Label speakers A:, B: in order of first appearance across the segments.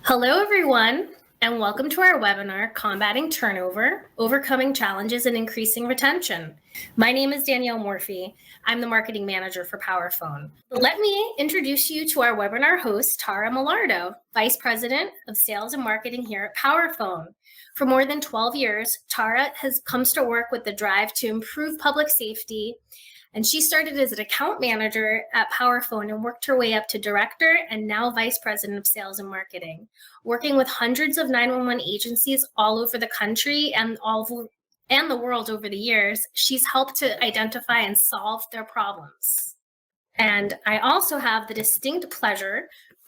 A: Hello, everyone, and welcome to our webinar, Combating Turnover, Overcoming Challenges and Increasing Retention. My name is Danielle Morphy. I'm the Marketing Manager for PowerPhone. Let me introduce you to our webinar host, Tara Millardo, Vice President of Sales and Marketing here at PowerPhone. For more than 12 years, Tara comes to work with the drive to improve public safety, and she started as an account manager at PowerPhone and worked her way up to director and now vice president of sales and marketing, working with hundreds of 911 agencies all over the country and the world over the years. She's helped to identify and solve their problems. And I also have the distinct pleasure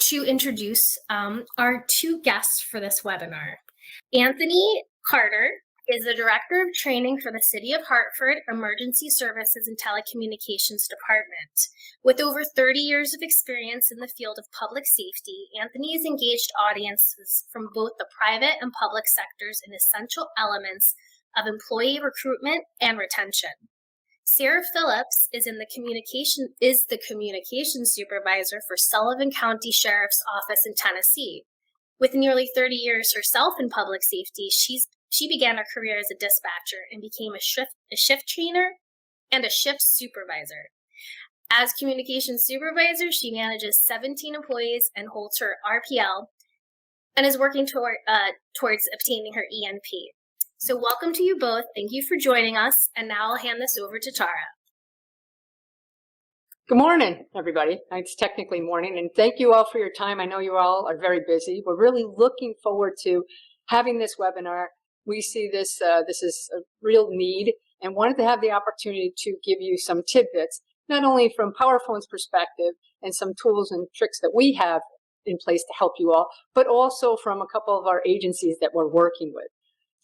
A: to introduce our two guests for this webinar. Anthony Carter is the Director of Training for the City of Hartford Emergency Services and Telecommunications Department. With over 30 years of experience in the field of public safety, Anthony has engaged audiences from both the private and public sectors in essential elements of employee recruitment and retention. Sara Phillips is the Communications Supervisor for Sullivan County Sheriff's Office in Tennessee. With nearly 30 years herself in public safety, she began her career as a dispatcher and became a shift trainer and a shift supervisor. As communications supervisor, she manages 17 employees and holds her RPL and is working towards obtaining her ENP. So welcome to you both. Thank you for joining us. And now I'll hand this over to Tara.
B: Good morning, everybody. It's technically morning, and thank you all for your time. I know you all are very busy. We're really looking forward to having this webinar. We see this is a real need and wanted to have the opportunity to give you some tidbits, not only from PowerPhone's perspective and some tools and tricks that we have in place to help you all, but also from a couple of our agencies that we're working with.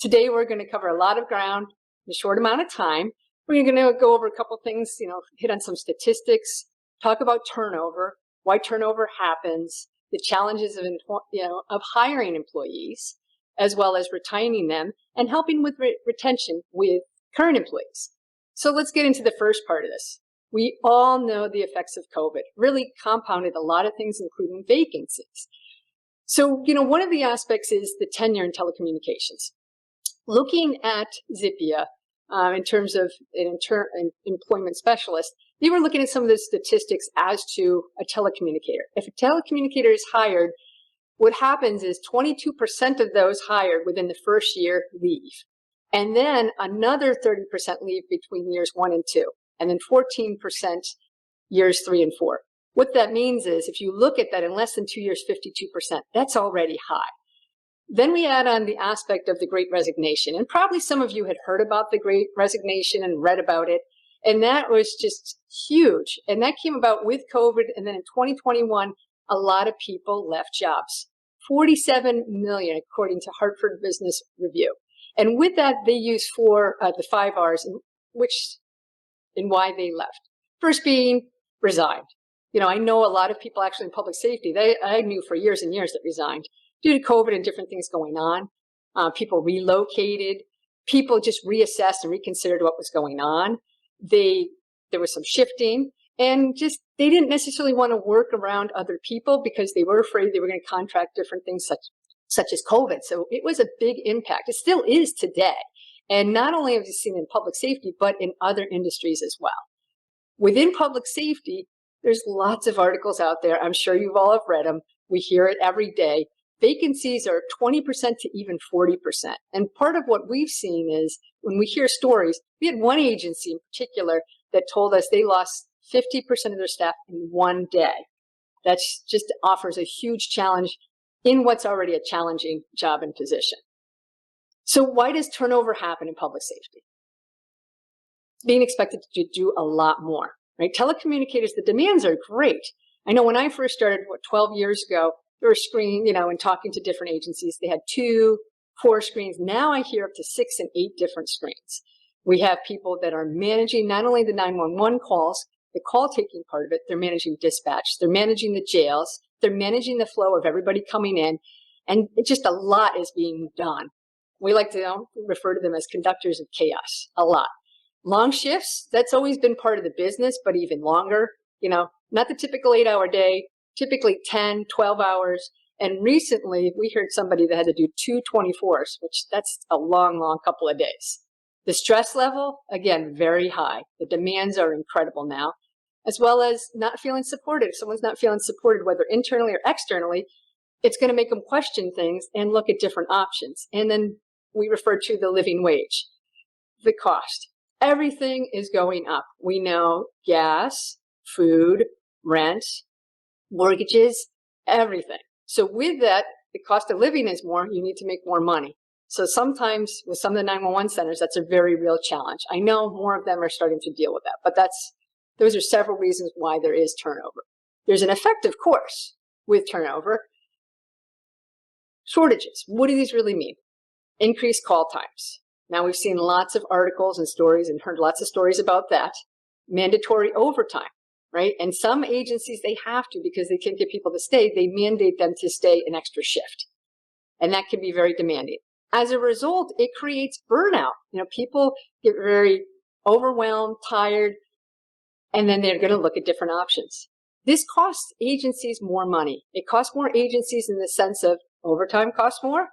B: Today, we're going to cover a lot of ground in a short amount of time. We're going to go over a couple things, hit on some statistics, talk about turnover, why turnover happens, the challenges of hiring employees, as well as retaining them and helping with retention with current employees. So let's get into the first part of this. We all know the effects of COVID really compounded a lot of things, including vacancies. So, one of the aspects is the tenure in telecommunications. Looking at Zippia, in terms of an employment specialist, they were looking at some of the statistics as to a telecommunicator. If a telecommunicator is hired, what happens is 22% of those hired within the first year leave. And then another 30% leave between years 1 and 2. And then 14% years 3 and 4. What that means is if you look at that in less than 2 years, 52%, that's already high. Then we add on the aspect of the Great Resignation. And probably some of you had heard about the Great Resignation and read about it. And that was just huge. And that came about with COVID. And then in 2021, a lot of people left jobs. 47 million, according to Hartford Business Review. And with that, they used the 5 R's, and why they left. First being resigned. I know a lot of people actually in public safety, I knew for years and years that resigned due to COVID and different things going on. People relocated. People just reassessed and reconsidered what was going on. There was some shifting. And just, they didn't necessarily want to work around other people because they were afraid they were going to contract different things such as COVID. So it was a big impact. It still is today. And not only have you seen it in public safety, but in other industries as well. Within public safety, there's lots of articles out there. I'm sure you all have read them. We hear it every day. Vacancies are 20% to even 40%. And part of what we've seen is when we hear stories, we had one agency in particular that told us they lost 50% of their staff in one day. That just offers a huge challenge in what's already a challenging job and position. So why does turnover happen in public safety? It's being expected to do a lot more, right? Telecommunicators, the demands are great. I know when I first started, 12 years ago, they were screening, and talking to different agencies. They had 2, 4 screens. Now I hear up to 6 and 8 different screens. We have people that are managing not only the 911 calls, the call taking part of it, they're managing dispatch, they're managing the jails, they're managing the flow of everybody coming in, and just a lot is being done. We like to refer to them as conductors of chaos, a lot. Long shifts, that's always been part of the business, but even longer, not the typical 8-hour day, typically 10, 12 hours, And recently we heard somebody that had to do 2 24s, which that's a long, long couple of days. The stress level, again, very high. The demands are incredible now, as well as not feeling supported. If someone's not feeling supported, whether internally or externally, it's going to make them question things and look at different options. And then we refer to the living wage, the cost. Everything is going up. We know gas, food, rent, mortgages, everything. So with that, the cost of living is more, you need to make more money. So sometimes with some of the 911 centers, that's a very real challenge. I know more of them are starting to deal with that, but those are several reasons why there is turnover. There's an effect, of course, with turnover. Shortages. What do these really mean? Increased call times. Now we've seen lots of articles and stories and heard lots of stories about that. Mandatory overtime, right? And some agencies, they have to, because they can't get people to stay, they mandate them to stay an extra shift. And that can be very demanding. As a result, it creates burnout. People get very overwhelmed, tired, and then they're going to look at different options. This costs agencies more money. It costs more agencies in the sense of overtime costs more,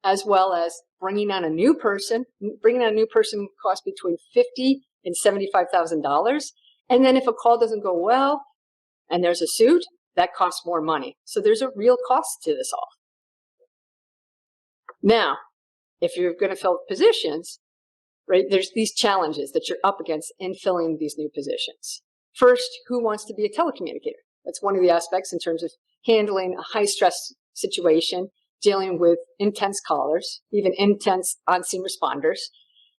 B: as well as bringing on a new person. Bringing on a new person costs between $50,000 and $75,000. And then if a call doesn't go well and there's a suit, that costs more money. So there's a real cost to this all. Now, if you're going to fill positions, right, there's these challenges that you're up against in filling these new positions. First, who wants to be a telecommunicator? That's one of the aspects in terms of handling a high-stress situation, dealing with intense callers, even intense on-scene responders.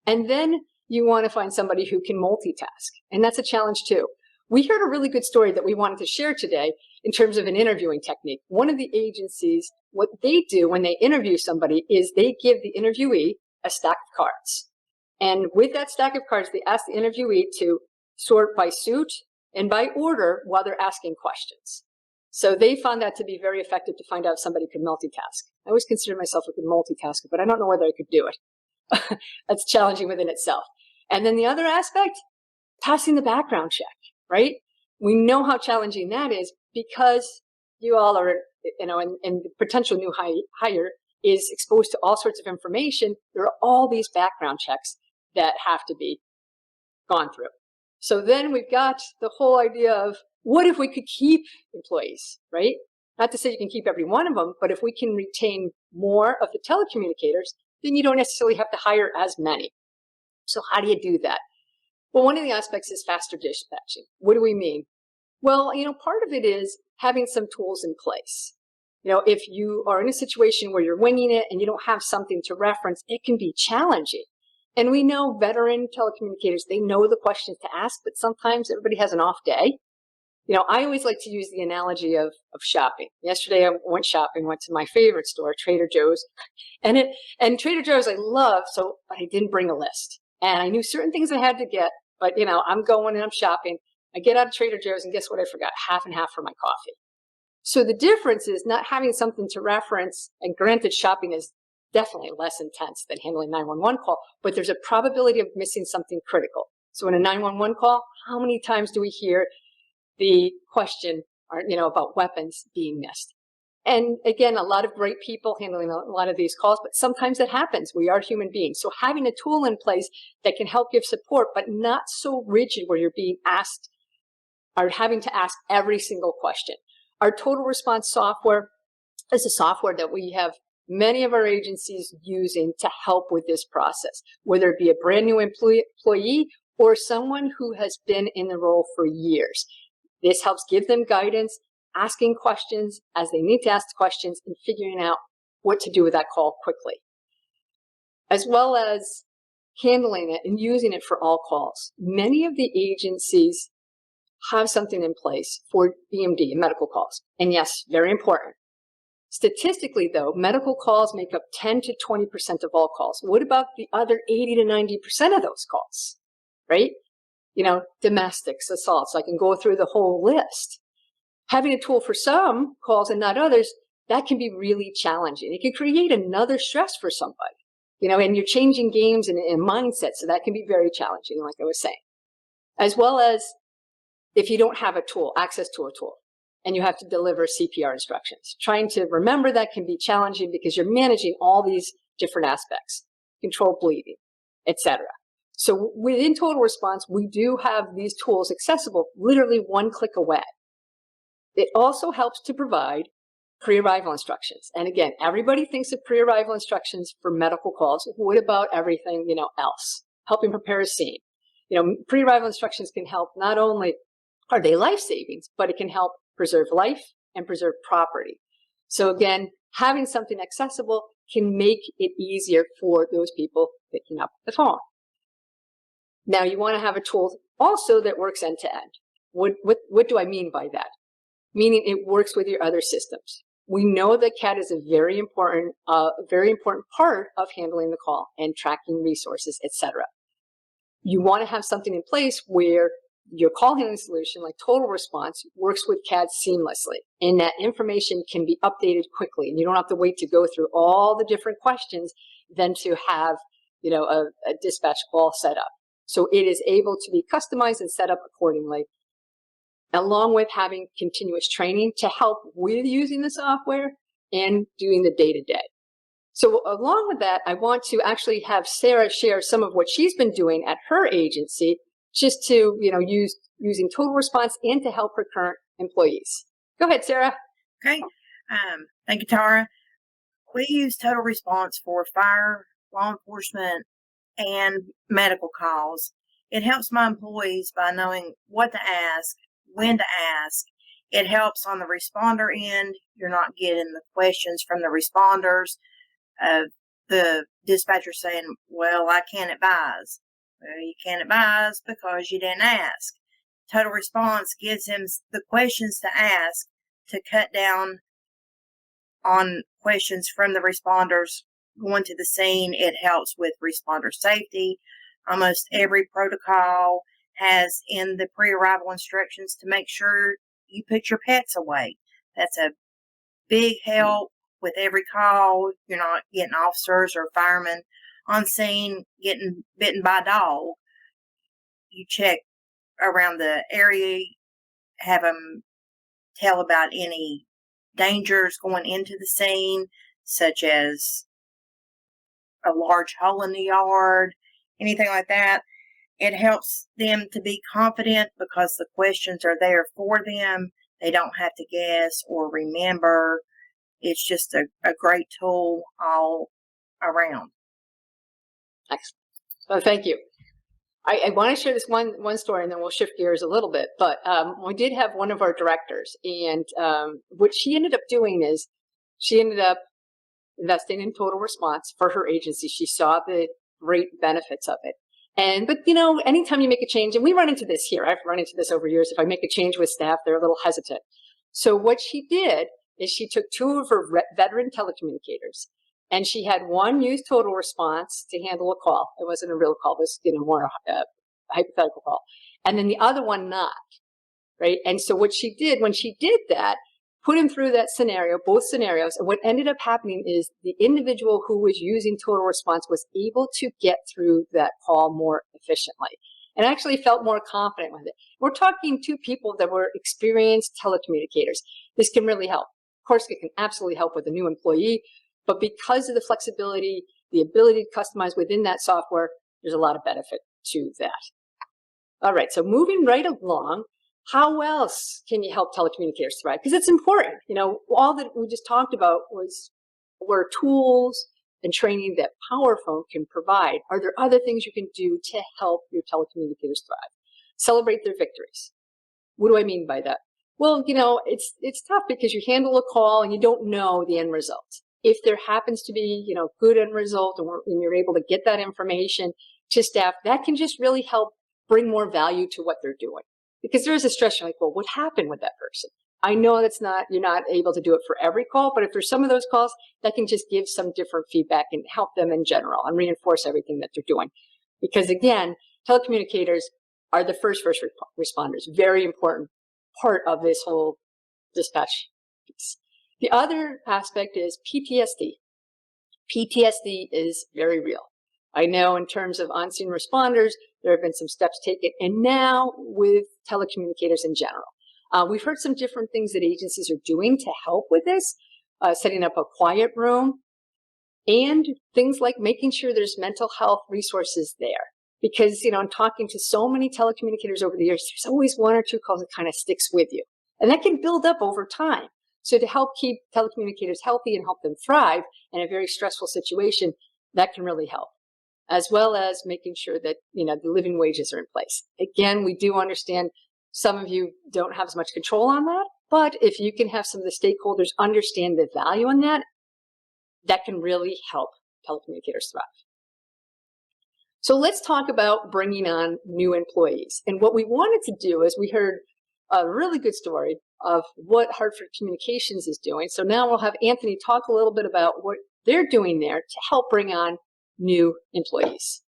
B: And then you want to find somebody who can multitask. And that's a challenge too. We heard a really good story that we wanted to share today in terms of an interviewing technique. One of the agencies, what they do when they interview somebody is they give the interviewee a stack of cards. And with that stack of cards, they ask the interviewee to sort by suit and by order while they're asking questions. So they found that to be very effective to find out if somebody could multitask. I always consider myself a good multitasker, but I don't know whether I could do it. That's challenging within itself. And then the other aspect, passing the background check, right? We know how challenging that is because you all are, and the potential new hire is exposed to all sorts of information. There are all these background checks that have to be gone through. So then we've got the whole idea of what if we could keep employees, right? Not to say you can keep every one of them, but if we can retain more of the telecommunicators, then you don't necessarily have to hire as many. So how do you do that? Well, one of the aspects is faster dispatching. What do we mean? Well, part of it is having some tools in place. If you are in a situation where you're winging it and you don't have something to reference, it can be challenging. And we know veteran telecommunicators, they know the questions to ask, but sometimes everybody has an off day. I always like to use the analogy of shopping. Yesterday I went shopping, went to my favorite store, Trader Joe's. And Trader Joe's I love, but I didn't bring a list. And I knew certain things I had to get, but I'm going and I'm shopping. I get out of Trader Joe's and guess what I forgot? Half and half for my coffee. So the difference is not having something to reference, and granted shopping is definitely less intense than handling a 911 call, but there's a probability of missing something critical. So in a 911 call, how many times do we hear the question, about weapons being missed? And again, a lot of great people handling a lot of these calls, but sometimes it happens. We are human beings. So having a tool in place that can help give support, but not so rigid where you're being asked or having to ask every single question. Our total response software is a software that we have many of our agencies using to help with this process, whether it be a brand new employee or someone who has been in the role for years. This helps give them guidance, asking questions as they need to ask questions, and figuring out what to do with that call quickly, as well as handling it and using it for all calls. Many of the agencies have something in place for BMD and medical calls. And yes, very important. Statistically, though, medical calls make up 10 to 20% of all calls. What about the other 80 to 90% of those calls, right? Domestics, assaults. I can go through the whole list. Having a tool for some calls and not others, that can be really challenging. It can create another stress for somebody, and you're changing games and mindset, so that can be very challenging, like I was saying. As well as if you don't have a tool, access to a tool. and you have to deliver CPR instructions. Trying to remember that can be challenging because you're managing all these different aspects, control bleeding, etc. So within Total Response, we do have these tools accessible literally one click away. It also helps to provide pre-arrival instructions. And again, everybody thinks of pre-arrival instructions for medical calls. What about everything, else? Helping prepare a scene. Pre-arrival instructions can help. Not only are they life savings, but it can help preserve life and preserve property. So again, having something accessible can make it easier for those people picking up the phone. Now, you want to have a tool also that works end to end. What do I mean by that? Meaning it works with your other systems. We know that CAD is a very important part of handling the call and tracking resources, etc. You want to have something in place where your call handling solution, like Total Response, works with CAD seamlessly, and that information can be updated quickly, and you don't have to wait to go through all the different questions than to have, a dispatch call set up. So it is able to be customized and set up accordingly, along with having continuous training to help with using the software and doing the day-to-day. So along with that, I want to actually have Sara share some of what she's been doing at her agency, just to, using Total Response and to help her current employees. Go ahead, Sara.
C: Okay. Thank you, Tara. We use Total Response for fire, law enforcement, and medical calls. It helps my employees by knowing what to ask, when to ask. It helps on the responder end. You're not getting the questions from the responders. The dispatcher saying, well, I can't advise. Well, you can't advise because you didn't ask. Total Response gives them the questions to ask to cut down on questions from the responders going to the scene. It helps with responder safety. Almost every protocol has in the pre-arrival instructions to make sure you put your pets away. That's a big help with every call. You're not getting officers or firemen on scene getting bitten by a dog. You check around the area, have them tell about any dangers going into the scene, such as a large hole in the yard, anything like that. It helps them to be confident because the questions are there for them. They don't have to guess or remember. It's just a great tool all around.
B: Excellent. Well, thank you. I want to share this one story, and then we'll shift gears a little bit. But we did have one of our directors, and what she ended up doing is she ended up investing in Total Response for her agency. She saw the great benefits of it. But anytime you make a change, and we run into this here, I've run into this over years. If I make a change with staff, they're a little hesitant. So what she did is she took two of her veteran telecommunicators, and she had one use Total Response to handle a call. It wasn't a real call, it was more a hypothetical call. And then the other one not, right? And so what she did, when she did that, put him through that scenario, both scenarios, and what ended up happening is the individual who was using Total Response was able to get through that call more efficiently and actually felt more confident with it. We're talking two people that were experienced telecommunicators. This can really help. Of course, it can absolutely help with a new employee, but because of the flexibility, the ability to customize within that software, there's a lot of benefit to that. All right, so moving right along, how else can you help telecommunicators thrive? Because it's important. All that we just talked about were tools and training that PowerPhone can provide. Are there other things you can do to help your telecommunicators thrive? Celebrate their victories. What do I mean by that? Well, it's tough because you handle a call and you don't know the end result. If there happens to be, good end result and you're able to get that information to staff, that can just really help bring more value to what they're doing. Because there is a stress, you're like, well, what happened with that person? I know you're not able to do it for every call, but if there's some of those calls, that can just give some different feedback and help them in general and reinforce everything that they're doing. Because again, telecommunicators are the first responders, very important part of this whole dispatch piece. The other aspect is PTSD. PTSD is very real. I know in terms of on-scene responders, there have been some steps taken, and now with telecommunicators in general. We've heard some different things that agencies are doing to help with this, setting up a quiet room, and things like making sure there's mental health resources there. Because, I'm talking to so many telecommunicators over the years, there's always one or two calls that kind of sticks with you. And that can build up over time. So to help keep telecommunicators healthy and help them thrive in a very stressful situation, that can really help. As well as making sure that, the living wages are in place. Again, we do understand some of you don't have as much control on that, but if you can have some of the stakeholders understand the value in that, that can really help telecommunicators thrive. So let's talk about bringing on new employees. And what we wanted to do is we heard a really good story of what Hartford Communications is doing. So now we'll have Anthony talk a little bit about what they're doing there to help bring on new employees.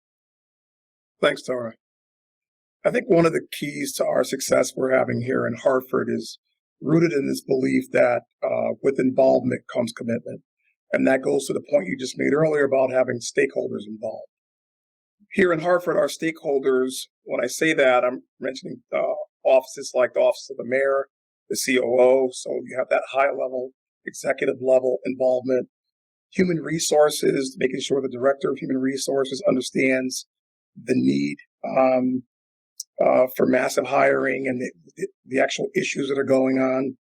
D: Thanks, Sara. I think one of the keys to our success we're having here in Hartford is rooted in this belief that with involvement comes commitment. And that goes to the point you just made earlier about having stakeholders involved. Here in Hartford, our stakeholders, when I say that, I'm mentioning offices like the Office of the Mayor, the COO, so you have that high level, executive level involvement. Human resources, making sure the director of human resources understands the need for massive hiring and the actual issues that are going on.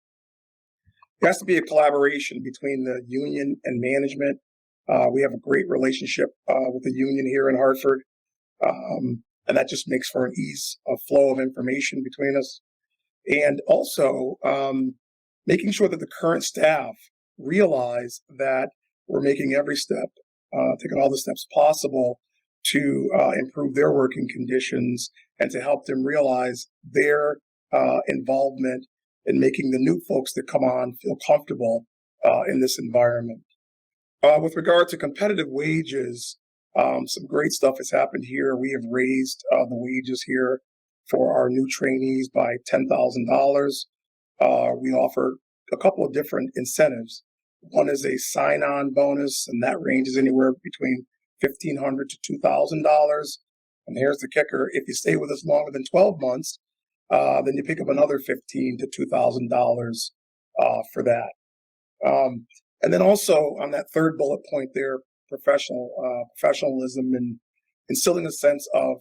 D: There has to be a collaboration between the union and management. We have a great relationship with the union here in Hartford, and that just makes for an ease of flow of information between us. And also making sure that the current staff realize that we're making every step, taking all the steps possible to improve their working conditions and to help them realize their involvement in making the new folks that come on feel comfortable in this environment. With regard to competitive wages, some great stuff has happened here. We have raised the wages here for our new trainees by $10,000. We offer a couple of different incentives. One is a sign-on bonus, and that ranges anywhere between $1,500 to $2,000. And here's the kicker: if you stay with us longer than 12 months, then you pick up another $1,500 to $2,000 for that. And then also on that third bullet point there, professionalism and instilling a sense of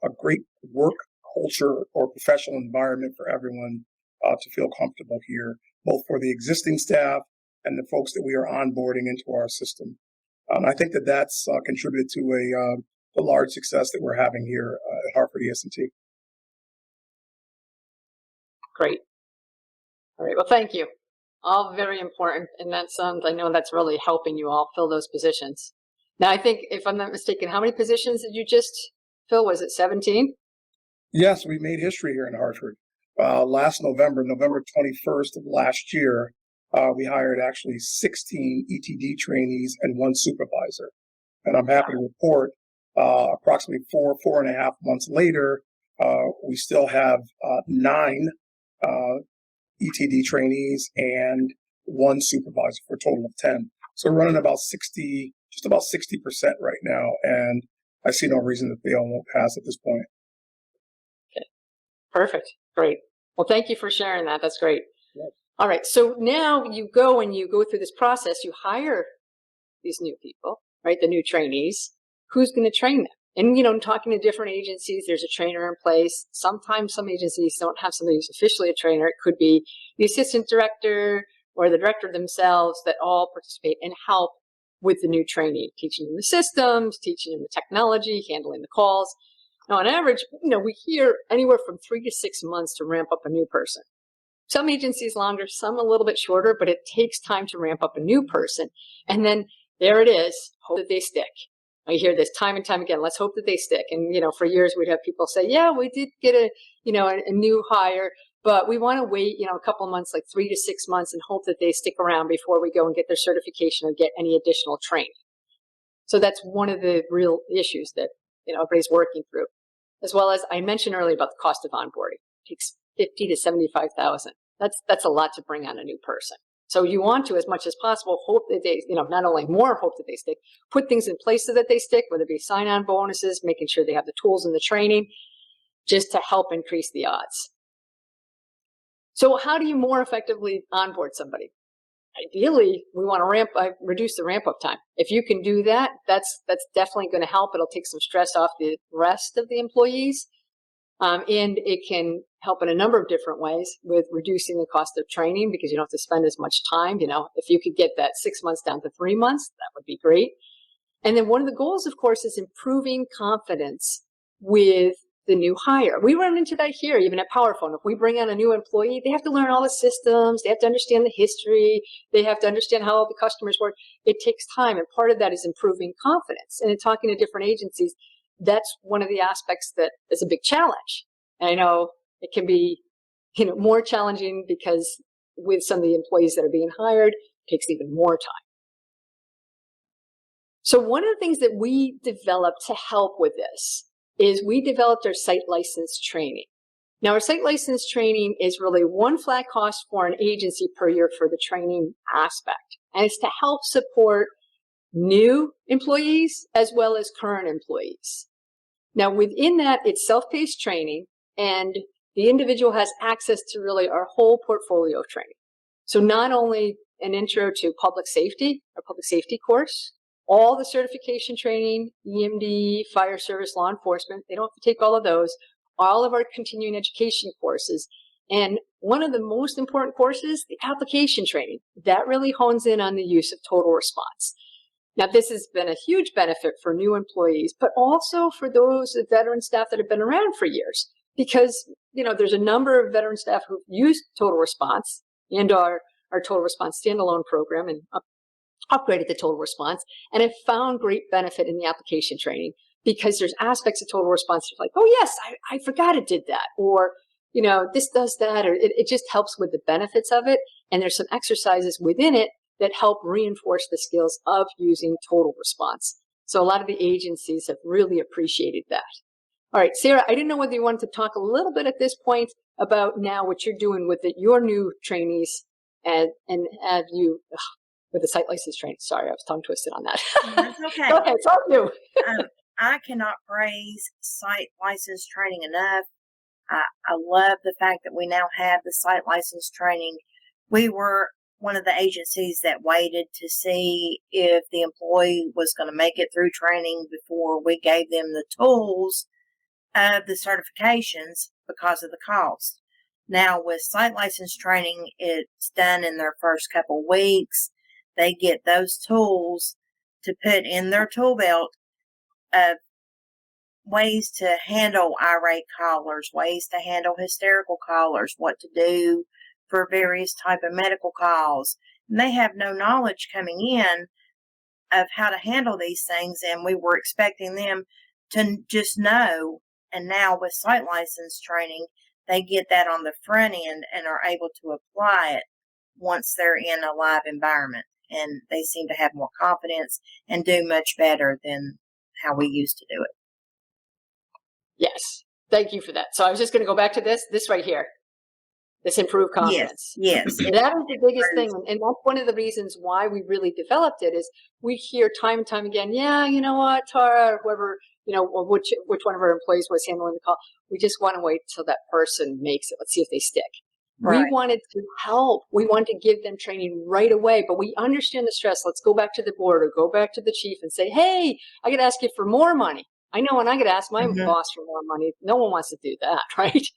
D: a great work culture or professional environment for everyone to feel comfortable here, both for the existing staff and the folks that we are onboarding into our system. I think that that's contributed to the large success that we're having here at Hartford ES&T.
B: Great. All right. Well, thank you. All very important. And I know that's really helping you all fill those positions. Now, I think, if I'm not mistaken, how many positions did you just fill? Was it 17?
D: Yes, we made history here in Hartford. Last November 21st of last year, we hired actually 16 ETD trainees and 1 supervisor. And I'm happy to report approximately 4.5 months later, we still have 9 ETD trainees and 1 supervisor for a total of 10. So we're running about 60% right now. And I see no reason that they all won't pass at this point.
B: Okay. Perfect. Great. Well, thank you for sharing that. That's great. Yes. All right. So now you go through this process, you hire these new people, right? The new trainees. Who's going to train them? And, talking to different agencies, there's a trainer in place. Sometimes some agencies don't have somebody who's officially a trainer. It could be the assistant director or the director themselves that all participate and help with the new trainee, teaching them the systems, teaching them the technology, handling the calls. Now, on average, we hear anywhere from 3 to 6 months to ramp up a new person. Some agencies longer, some a little bit shorter, but it takes time to ramp up a new person. And then there it is, hope that they stick. I hear this time and time again. Let's hope that they stick. And, for years we'd have people say, yeah, we did get a new hire, but we want to wait, a couple of months, like 3 to 6 months, and hope that they stick around before we go and get their certification or get any additional training. So that's one of the real issues that, everybody's working through. As well as I mentioned earlier about the cost of onboarding. It takes $50,000 to $75,000. That's a lot to bring on a new person. So you want to, as much as possible, hope that they, not only hope that they stick, put things in place so that they stick, whether it be sign-on bonuses, making sure they have the tools and the training, just to help increase the odds. So how do you more effectively onboard somebody? Ideally, we want to reduce the ramp up time. If you can do that, that's definitely going to help. It'll take some stress off the rest of the employees. And it can help in a number of different ways with reducing the cost of training because you don't have to spend as much time. If you could get that 6 months down to 3 months, that would be great. And then one of the goals, of course, is improving confidence with the new hire. We run into that here, even at PowerPhone. If we bring on a new employee, they have to learn all the systems. They have to understand the history. They have to understand how all the customers work. It takes time. And part of that is improving confidence. And in talking to different agencies, that's one of the aspects that is a big challenge. And I know it can be, more challenging because with some of the employees that are being hired, it takes even more time. So one of the things that we developed to help with this is we developed our site license training. Now, our site license training is really one flat cost for an agency per year for the training aspect. And it's to help support new employees as well as current employees. Now, within that, it's self-paced training, and the individual has access to really our whole portfolio of training. So not only an intro to public safety, our public safety course, all the certification training, EMD, fire service, law enforcement, they don't have to take all of those, all of our continuing education courses. And one of the most important courses, the application training, that really hones in on the use of total response. Now, this has been a huge benefit for new employees, but also for those veteran staff that have been around for years, because, there's a number of veteran staff who've used total response and our total response standalone program and upgraded the total response, and have found great benefit in the application training because there's aspects of total response like, oh yes, I forgot it did that, or this does that, or it just helps with the benefits of it. And there's some exercises within it that help reinforce the skills of using total response. So a lot of the agencies have really appreciated that. All right, Sarah, I didn't know whether you wanted to talk a little bit at this point about now what you're doing with your new trainees and have you with the site license training. Sorry, I was tongue twisted on that.
C: That's okay.
B: Okay, talk you.
C: I cannot praise site license training enough. I love the fact that we now have the site license training. We were one of the agencies that waited to see if the employee was going to make it through training before we gave them the tools of the certifications because of the cost. Now, with site license training, it's done in their first couple weeks. They get those tools to put in their tool belt of ways to handle irate callers, ways to handle hysterical callers, what to do for various type of medical calls. And they have no knowledge coming in of how to handle these things, and we were expecting them to just know. And now with site license training, they get that on the front end and are able to apply it once they're in a live environment. And they seem to have more confidence and do much better than how we used to do it.
B: Yes, thank you for that. So I was just going to go back to this right here. This improved confidence.
C: Yes.
B: And that is the biggest thing. And that's one of the reasons why we really developed it is we hear time and time again, yeah, you know what, Tara, or whoever, which one of our employees was handling the call. We just want to wait till that person makes it. Let's see if they stick. Right. We wanted to help. We wanted to give them training right away, but we understand the stress. Let's go back to the board or go back to the chief and say, hey, I got to ask you for more money. I know when I get asked my boss for more money, no one wants to do that, right?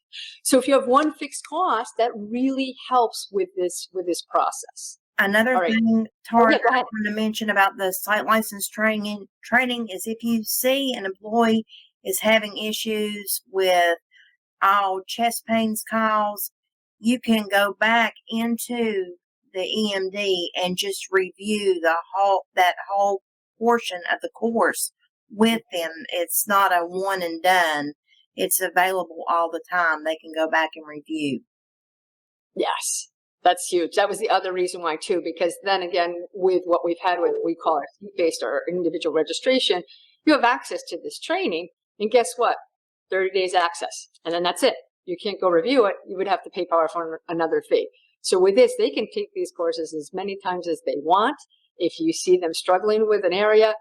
B: So if you have one fixed cost, that really helps with this process.
C: Another thing, Tara, I want to mention about the site license training is if you see an employee is having issues with all chest pains calls, you can go back into the EMD and just review that whole portion of the course with them. It's not a one and done. It's available all the time. They can go back and review.
B: Yes, that's huge. That was the other reason why too, because then again, with what we've had with, we call it seat-based or individual registration, you have access to this training, and guess what? 30 days access, and then that's it. You can't go review it. You would have to pay PowerPhone another fee. So with this, they can take these courses as many times as they want. If you see them struggling with an area,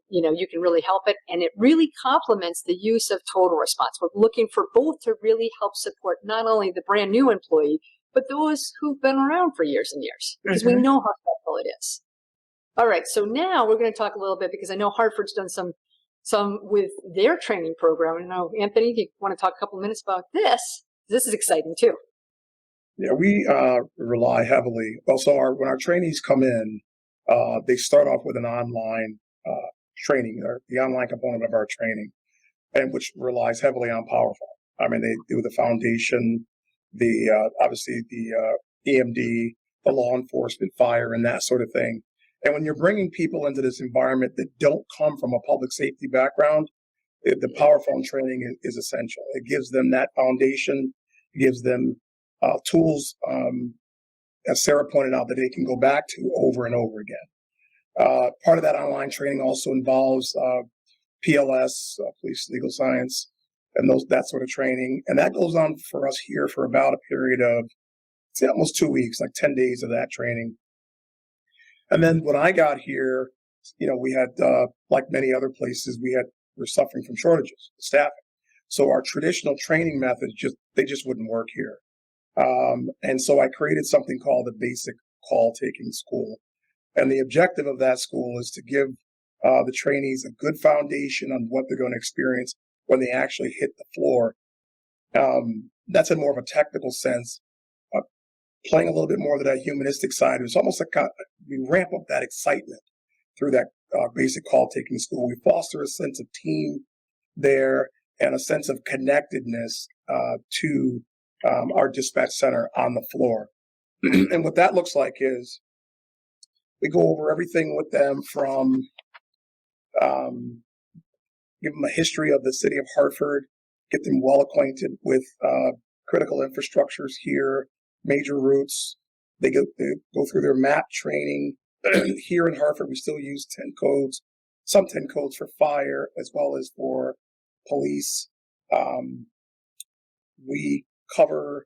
B: you can really help it. And it really complements the use of total response. We're looking for both to really help support not only the brand new employee, but those who've been around for years and years, because we know how helpful it is. All right, so now we're going to talk a little bit, because I know Hartford's done some with their training program. And I know, Anthony, you want to talk a couple minutes about this? This is exciting too.
D: Yeah, we rely heavily. Also, when our trainees come in, they start off with an online training, or the online component of our training, and which relies heavily on PowerPoint. I mean, they do the foundation, obviously the EMD, the law enforcement, fire, and that sort of thing. And when you're bringing people into this environment that don't come from a public safety background, the PowerPoint training is essential. It gives them that foundation, it gives them tools, as Sara pointed out, that they can go back to over and over again. Part of that online training also involves PLS, police legal science, and that sort of training. And that goes on for us here for about a period of, say, almost 2 weeks, like 10 days of that training. And then when I got here, we had, like many other places, we're suffering from shortages of staffing. So our traditional training methods they just wouldn't work here. And so I created something called the Basic Call Taking School. And the objective of that school is to give the trainees a good foundation on what they're going to experience when they actually hit the floor. That's in more of a technical sense. Playing a little bit more of that humanistic side. It's almost like we ramp up that excitement through that basic call taking school. We foster a sense of team there and a sense of connectedness to our dispatch center on the floor. And what that looks like is we go over everything with them from give them a history of the city of Hartford, get them well acquainted with critical infrastructures here, major routes. They go through their map training. Here in Hartford, we still use 10 codes, some 10 codes for fire as well as for police. We cover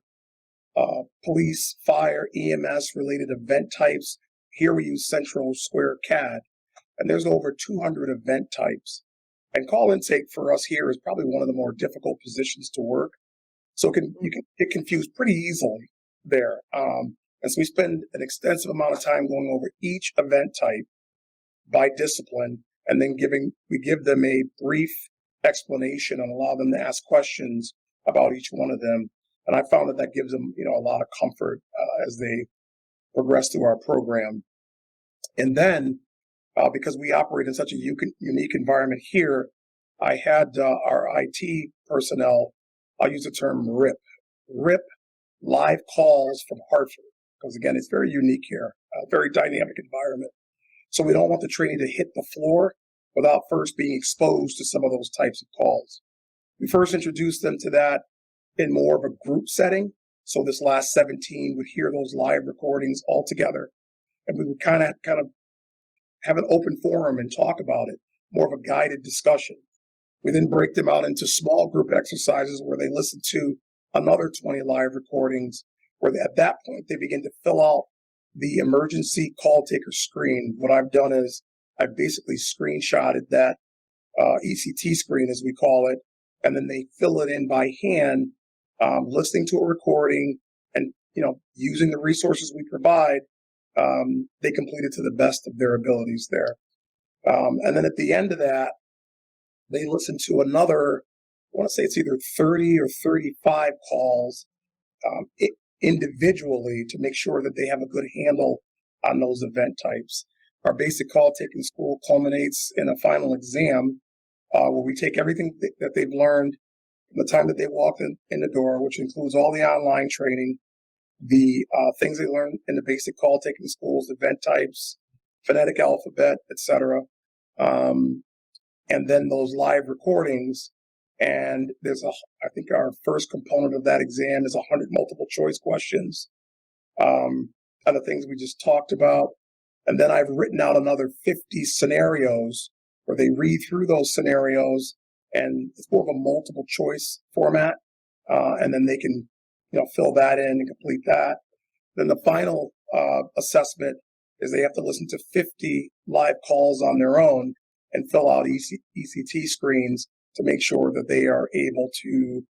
D: police, fire, EMS related event types. Here we use Central Square CAD, and there's over 200 event types. And call intake for us here is probably one of the more difficult positions to work. So you can get confused pretty easily there. And so we spend an extensive amount of time going over each event type by discipline, and then we give them a brief explanation and allow them to ask questions about each one of them. And I found that gives them, a lot of comfort as they progress through our program. And then, because we operate in such a unique environment here, I had our IT personnel, I'll use the term RIP live calls from Hartford, because again, it's very unique here, a very dynamic environment. So we don't want the trainee to hit the floor without first being exposed to some of those types of calls. We first introduced them to that in more of a group setting. So this last 17 would hear those live recordings all together, and we would kind of have an open forum and talk about it, more of a guided discussion. We then break them out into small group exercises where they listen to another 20 live recordings, where at that point they begin to fill out the emergency call taker screen. What I've done is I've basically screenshotted that ECT screen, as we call it, and then they fill it in by hand, listening to a recording and, using the resources we provide. They complete it to the best of their abilities there. And then at the end of that, they listen to another, I want to say it's either 30 or 35 calls individually to make sure that they have a good handle on those event types. Our basic call taking school culminates in a final exam where we take everything that they've learned from the time that they walk in the door, which includes all the online training, the things they learned in the basic call taking schools, event types, phonetic alphabet, etc. And then those live recordings. And I think our first component of that exam is 100 multiple choice questions, and the things we just talked about. And then I've written out another 50 scenarios where they read through those scenarios, and it's more of a multiple choice format. And then they can, fill that in and complete that. Then the final assessment is they have to listen to 50 live calls on their own and fill out ECT screens to make sure that they are able to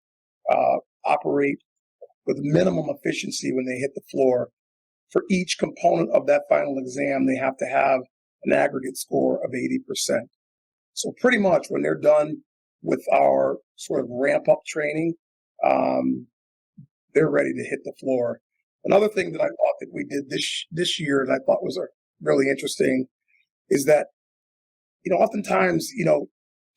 D: operate with minimum efficiency when they hit the floor. For each component of that final exam, they have to have an aggregate score of 80%. So pretty much when they're done with our sort of ramp up training, they're ready to hit the floor. Another thing that I thought that we did this year that I thought was really interesting is that, oftentimes,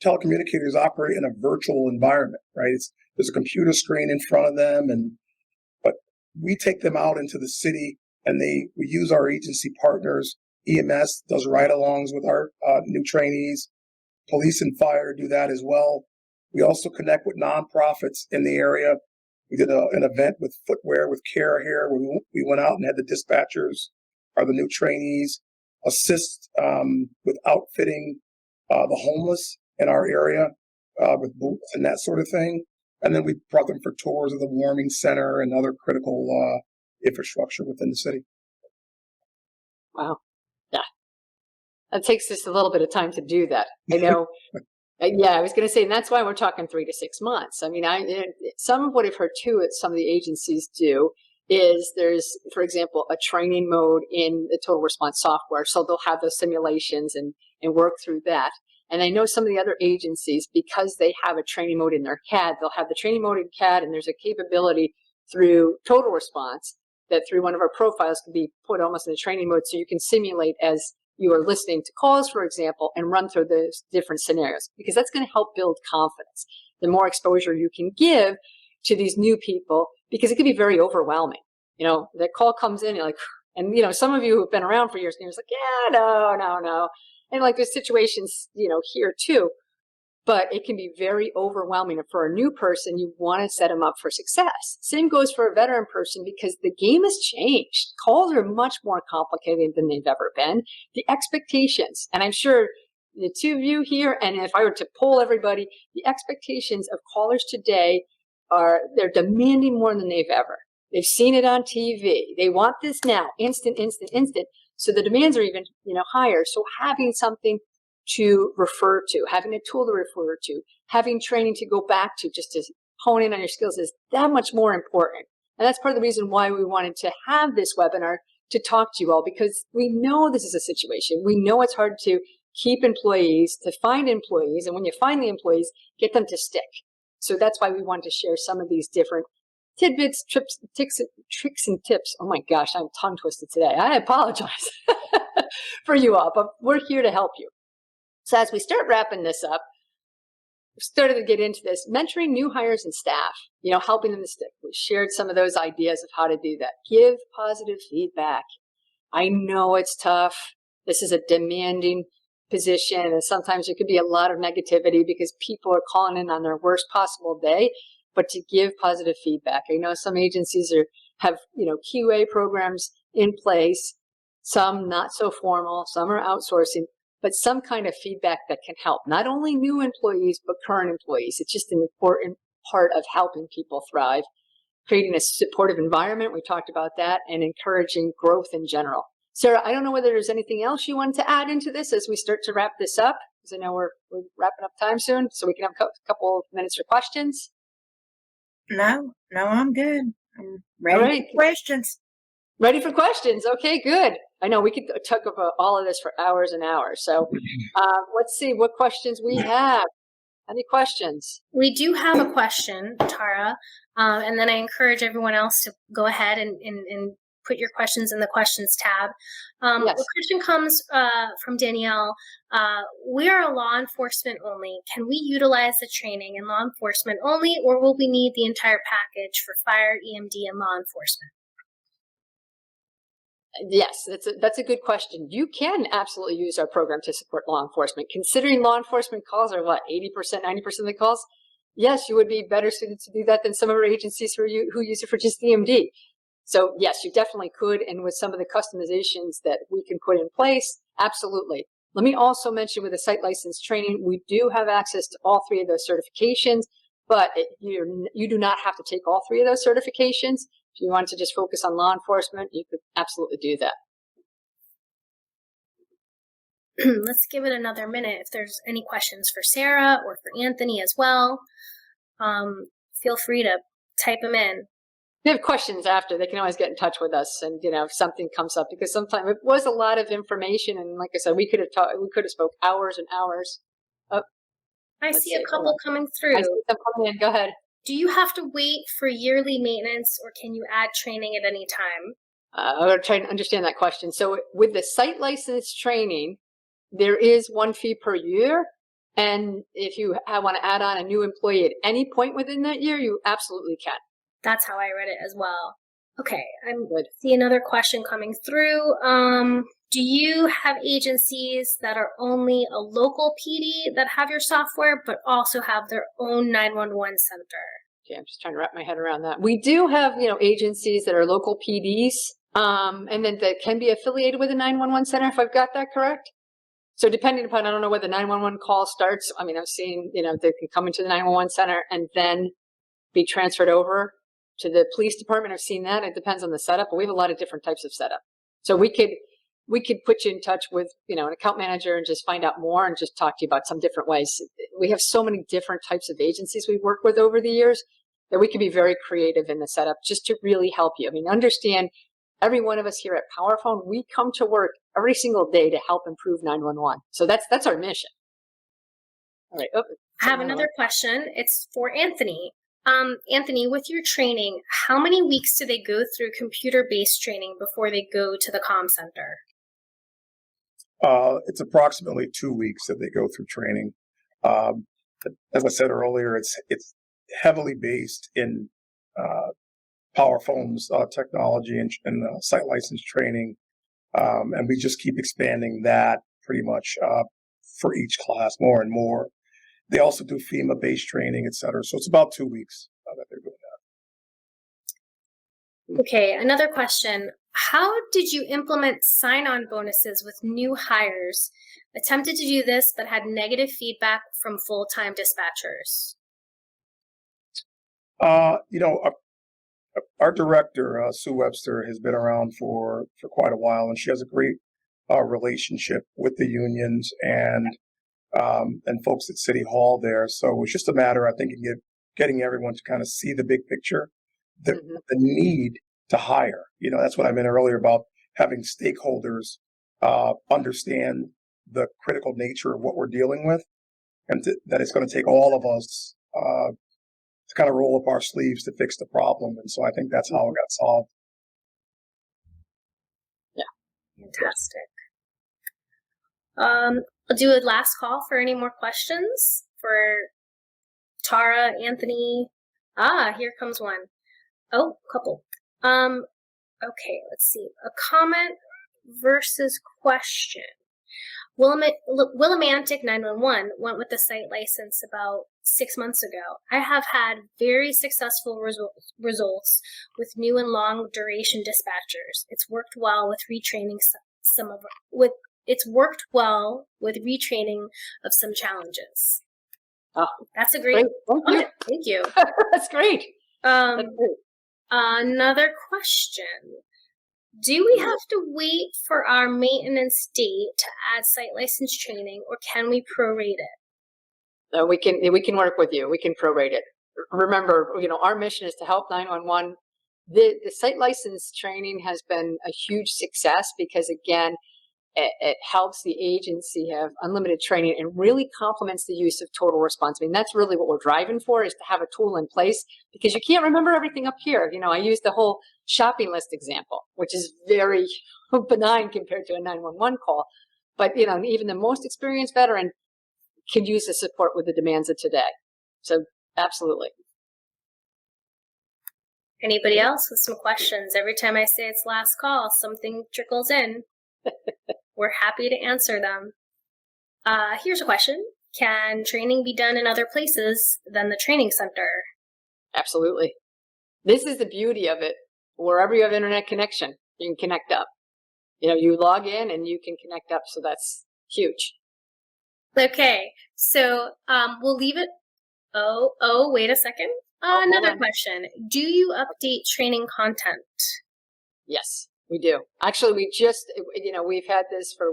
D: telecommunicators operate in a virtual environment, right? There's a computer screen in front of them, but we take them out into the city and we use our agency partners. EMS does ride-alongs with our new trainees. Police and fire do that as well. We also connect with nonprofits in the area. We did an event with footwear with Care here. We went out and had the dispatchers, the new trainees, assist with outfitting the homeless in our area with boots and that sort of thing. And then we brought them for tours of the warming center and other critical infrastructure within the city.
B: Wow. Yeah. It takes us a little bit of time to do that. I know. Yeah, I was going to say, and that's why we're talking 3 to 6 months. I mean, some of what I've heard too, that some of the agencies do is there's, for example, a training mode in the total response software. So they'll have those simulations and work through that. And I know some of the other agencies, because they have a training mode in their CAD, they'll have the training mode in CAD, and there's a capability through total response that through one of our profiles can be put almost in a training mode, so you can simulate as you are listening to calls, for example, and run through those different scenarios, because that's going to help build confidence. The more exposure you can give to these new people, because it can be very overwhelming. The call comes in, you're like, and some of you who've been around for years, and you're just like, yeah, no. And like there's situations, here too, but it can be very overwhelming. And for a new person, you want to set them up for success. Same goes for a veteran person, because the game has changed. Calls are much more complicated than they've ever been. The expectations, and I'm sure the two of you here, and if I were to poll everybody, the expectations of callers today they're demanding more than they've ever. They've seen it on TV. They want this now, instant. So the demands are even, higher. So having something to refer to, having a tool to refer to, having training to go back to just to hone in on your skills is that much more important. And that's part of the reason why we wanted to have this webinar, to talk to you all, because we know this is a situation. We know it's hard to keep employees, to find employees, and when you find the employees, get them to stick. So that's why we wanted to share some of these different tidbits, tricks and tips. Oh my gosh, I'm tongue twisted today. I apologize for you all, but we're here to help you. So as we start wrapping this up, we started to get into this, mentoring new hires and staff, helping them to stick. We shared some of those ideas of how to do that. Give positive feedback. I know it's tough. This is a demanding position, and sometimes there could be a lot of negativity because people are calling in on their worst possible day. But to give positive feedback, I know some agencies have QA programs in place, some not so formal, some are outsourcing, but some kind of feedback that can help not only new employees but current employees. It's just an important part of helping people thrive. Creating a supportive environment, we talked about that, and encouraging growth in general. Sara, I don't know whether there's anything else you wanted to add into this as we start to wrap this up, because I know we're wrapping up time soon, so we can have a couple of minutes for questions.
C: No, I'm good. I'm ready for questions.
B: Ready for questions. Okay, good. I know we could talk about all of this for hours and hours. So let's see what questions we have. Any questions?
A: We do have a question, Tara, and then I encourage everyone else to go ahead and put your questions in the questions tab.
B: Yes.
A: The question comes from Danielle. We are a law enforcement only. Can we utilize the training in law enforcement only, or will we need the entire package for fire, EMD, and law enforcement?
B: Yes, that's a good question. You can absolutely use our program to support law enforcement. Considering law enforcement calls are 80%, 90% of the calls, yes, you would be better suited to do that than some of our agencies who use it for just EMD. So yes, you definitely could, and with some of the customizations that we can put in place, absolutely. Let me also mention with the site license training, we do have access to all 3 of those certifications, but you do not have to take all 3 of those certifications. If you want to just focus on law enforcement, you could absolutely do that.
A: let's give it another minute. If there's any questions for Sara or for Anthony as well, feel free to type them in.
B: If they have questions after, they can always get in touch with us, and if something comes up, because sometimes it was a lot of information, and like I said, we could have spoke hours and hours.
A: I see a couple coming through.
B: I see them coming in. Go ahead.
A: Do you have to wait for yearly maintenance, or can you add training at any time?
B: I'm going to try to understand that question. So with the site license training, there is one fee per year. And if you want to add on a new employee at any point within that year, you absolutely can.
A: That's how I read it as well. Okay, I'm good. See another question coming through. Do you have agencies that are only a local PD that have your software, but also have their own 911 center?
B: Okay, I'm just trying to wrap my head around that. We do have, agencies that are local PDs, and then that can be affiliated with a 911 center, if I've got that correct. So depending upon, I don't know where the 911 call starts. I mean, I've seen, they can come into the 911 center and then be transferred over to the police department. I've seen that. It depends on the setup, but we have a lot of different types of setup. So we could put you in touch with, an account manager and just find out more and just talk to you about some different ways. We have so many different types of agencies we've worked with over the years that we can be very creative in the setup just to really help you. I mean, understand, every one of us here at PowerPhone, we come to work every single day to help improve 911. So that's our mission. All right.
A: I have another question. It's for Anthony. Anthony, with your training, how many weeks do they go through computer-based training before they go to the comm center?
D: It's approximately 2 weeks that they go through training. As I said earlier, it's heavily based in PowerPhone's technology and site license training, and we just keep expanding that pretty much for each class more and more. They also do FEMA-based training, et cetera. So it's about 2 weeks that they're doing that.
A: Okay, another question. How did you implement sign-on bonuses with new hires? Attempted to do this, but had negative feedback from full-time dispatchers.
D: Our director, Sue Webster, has been around for quite a while, and she has a great relationship with the unions and folks at City Hall there. So it's just a matter, I think, of getting everyone to kind of see the big picture, the need to hire. That's what I meant earlier about having stakeholders understand the critical nature of what we're dealing with, and that it's going to take all of us to kind of roll up our sleeves to fix the problem. And so I think that's how it got solved.
A: Yeah. Fantastic. I'll do a last call for any more questions for Tara, Anthony. Here comes one. Oh, couple. Okay, let's see. A comment versus question. Willimantic 911 went with the site license about 6 months ago. I have had very successful results with new and long duration dispatchers. It's worked well with retraining of some challenges.
B: Oh,
A: that's a great. Thank you.
B: That's great.
A: Another question. Do we have to wait for our maintenance date to add site license training, or can we prorate it?
B: We can work with you. We can prorate it. Remember, our mission is to help 911. The site license training has been a huge success because, again, it helps the agency have unlimited training and really complements the use of total response. I mean, that's really what we're driving for, is to have a tool in place, because you can't remember everything up here. I used the whole shopping list example, which is very benign compared to a 911 call. But, even the most experienced veteran can use the support with the demands of today. So absolutely.
A: Anybody else with some questions? Every time I say it's last call, something trickles in. We're happy to answer them. Here's a question. Can training be done in other places than the training center?
B: Absolutely. This is the beauty of it. Wherever you have internet connection, you can connect up. You log in and you can connect up. So that's huge.
A: Okay. So we'll leave it. Oh, wait a second. Another question. Do you update training content?
B: Yes, we do. Actually, we've had this for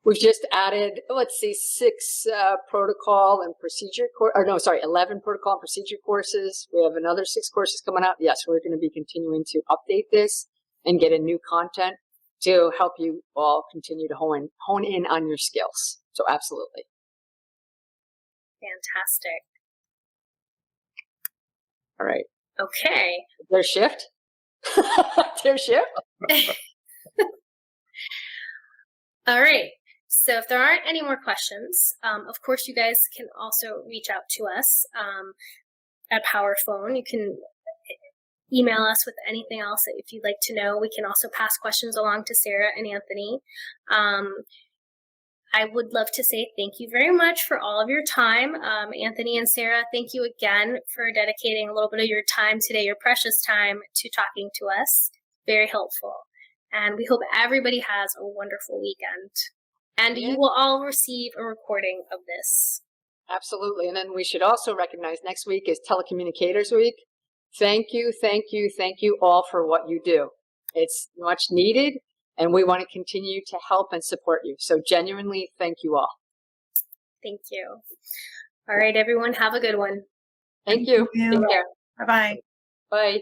B: We've just added, let's see, 6 protocol and procedure 11 protocol and procedure courses. We have another 6 courses coming up. Yes, we're going to be continuing to update this and get a new content to help you all continue to hone in on your skills. So absolutely.
A: Fantastic.
B: All right.
A: Okay.
B: Their shift. Their shift.
A: All right. So if there aren't any more questions, of course, you guys can also reach out to us at PowerPhone. You can email us with anything else that if you'd like to know. We can also pass questions along to Sara and Anthony. I would love to say thank you very much for all of your time. Anthony and Sara, thank you again for dedicating a little bit of your time today, your precious time, to talking to us. Very helpful. And we hope everybody has a wonderful weekend. And you will all receive a recording of this.
B: Absolutely. And then we should also recognize next week is Telecommunicators Week. Thank you, thank you, thank you all for what you do. It's much needed, and we want to continue to help and support you. So genuinely, thank you all.
A: Thank you. All right, everyone, have a good one.
B: Thank you.
C: Thank you.
B: Take care.
C: Bye-bye.
B: Bye.